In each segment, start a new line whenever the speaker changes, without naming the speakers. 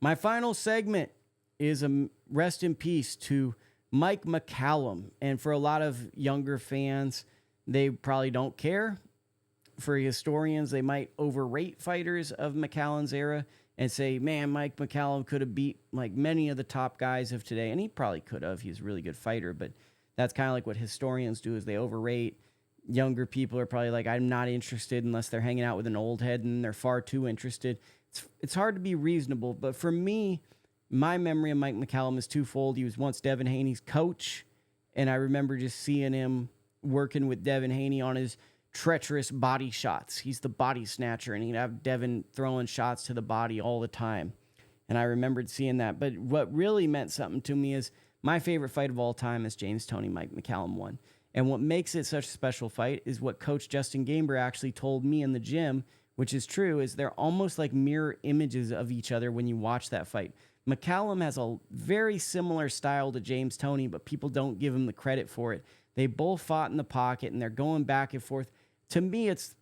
My final segment is a rest in peace to Mike McCallum. And for a lot of younger fans, they probably don't care. For historians, they might overrate fighters of McCallum's era and say, man, Mike McCallum could have beat like many of the top guys of today. And he probably could have. He's a really good fighter. But that's kind of like what historians do, is they overrate. Younger people are probably like, I'm not interested unless they're hanging out with an old head, and they're far too interested. It's hard to be reasonable. But for me, my memory of Mike McCallum is twofold. He was once Devin Haney's coach, and I remember just seeing him working with Devin Haney on his treacherous body shots. He's the body snatcher, and he'd have Devin throwing shots to the body all the time. And I remembered seeing that. But what really meant something to me is my favorite fight of all time is James Toney, Mike McCallum won. And what makes it such a special fight is what Coach Justin Gamer actually told me in the gym, which is true, is they're almost like mirror images of each other when you watch that fight. McCallum has a very similar style to James Toney, but people don't give him the credit for it. They both fought in the pocket, and they're going back and forth. To me, it's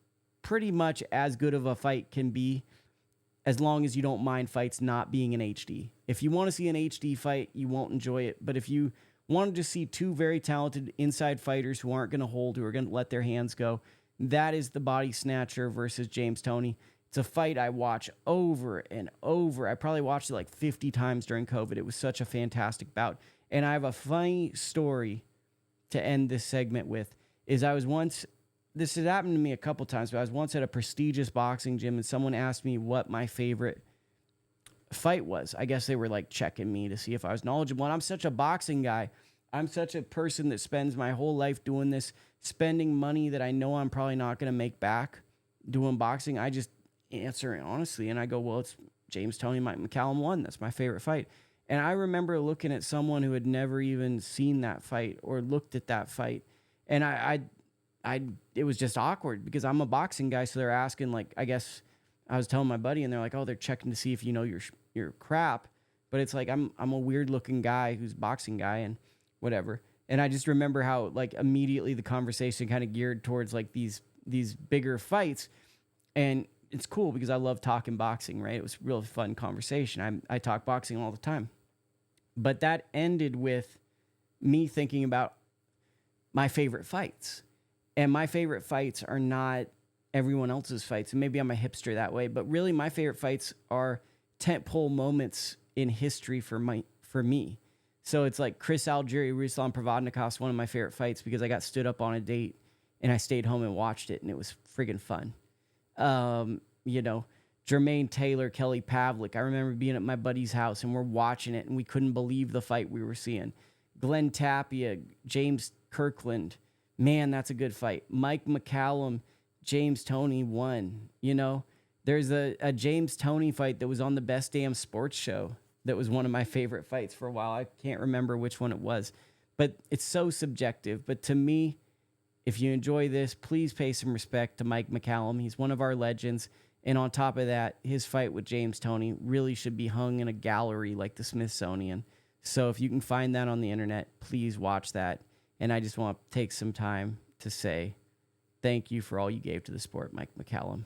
pretty much as good of a fight can be, as long as you don't mind fights not being in HD. If you want to see an HD fight, you won't enjoy it. But if you want to just see two very talented inside fighters who aren't going to hold, who are going to let their hands go, that is the body snatcher versus James Toney. It's a fight I watch over and over. I probably watched it like 50 times during COVID. It was such a fantastic bout. And I have a funny story to end this segment with. Is I was once, this had happened to me a couple times, but I was once at a prestigious boxing gym, and someone asked me what my favorite fight was. I guess they were like checking me to see if I was knowledgeable. And I'm such a boxing guy. I'm such a person that spends my whole life doing this, spending money that I know I'm probably not going to make back doing boxing. I just answer it honestly, and I go, well, it's James Toney, Mike McCallum won. That's my favorite fight. And I remember looking at someone who had never even seen that fight or looked at that fight, and it was just awkward because I'm a boxing guy. So they're asking, like, I guess I was telling my buddy, and they're like, oh, they're checking to see if you know your crap. But it's like I'm a weird looking guy who's a boxing guy and whatever. And I just remember how like immediately the conversation kind of geared towards like these bigger fights. And it's cool because I love talking boxing, right? It was a real fun conversation. I talk boxing all the time. But that ended with me thinking about my favorite fights. And my favorite fights are not everyone else's fights. And maybe I'm a hipster that way, but really my favorite fights are tentpole moments in history for me. So it's like Chris Algieri, Ruslan Provodnikov's one of my favorite fights because I got stood up on a date and I stayed home and watched it, and it was friggin' fun. Jermaine Taylor, Kelly Pavlik. I remember being at my buddy's house and we're watching it and we couldn't believe the fight we were seeing. Glenn Tapia, James Kirkland. Man, that's a good fight. Mike McCallum, James Toney won. There's a James Toney fight that was on the Best Damn Sports Show that was one of my favorite fights for a while. I can't remember which one it was, but it's so subjective. But to me, if you enjoy this, please pay some respect to Mike McCallum. He's one of our legends. And on top of that, his fight with James Toney really should be hung in a gallery like the Smithsonian. So if you can find that on the internet, please watch that. And I just want to take some time to say thank you for all you gave to the sport, Mike McCallum.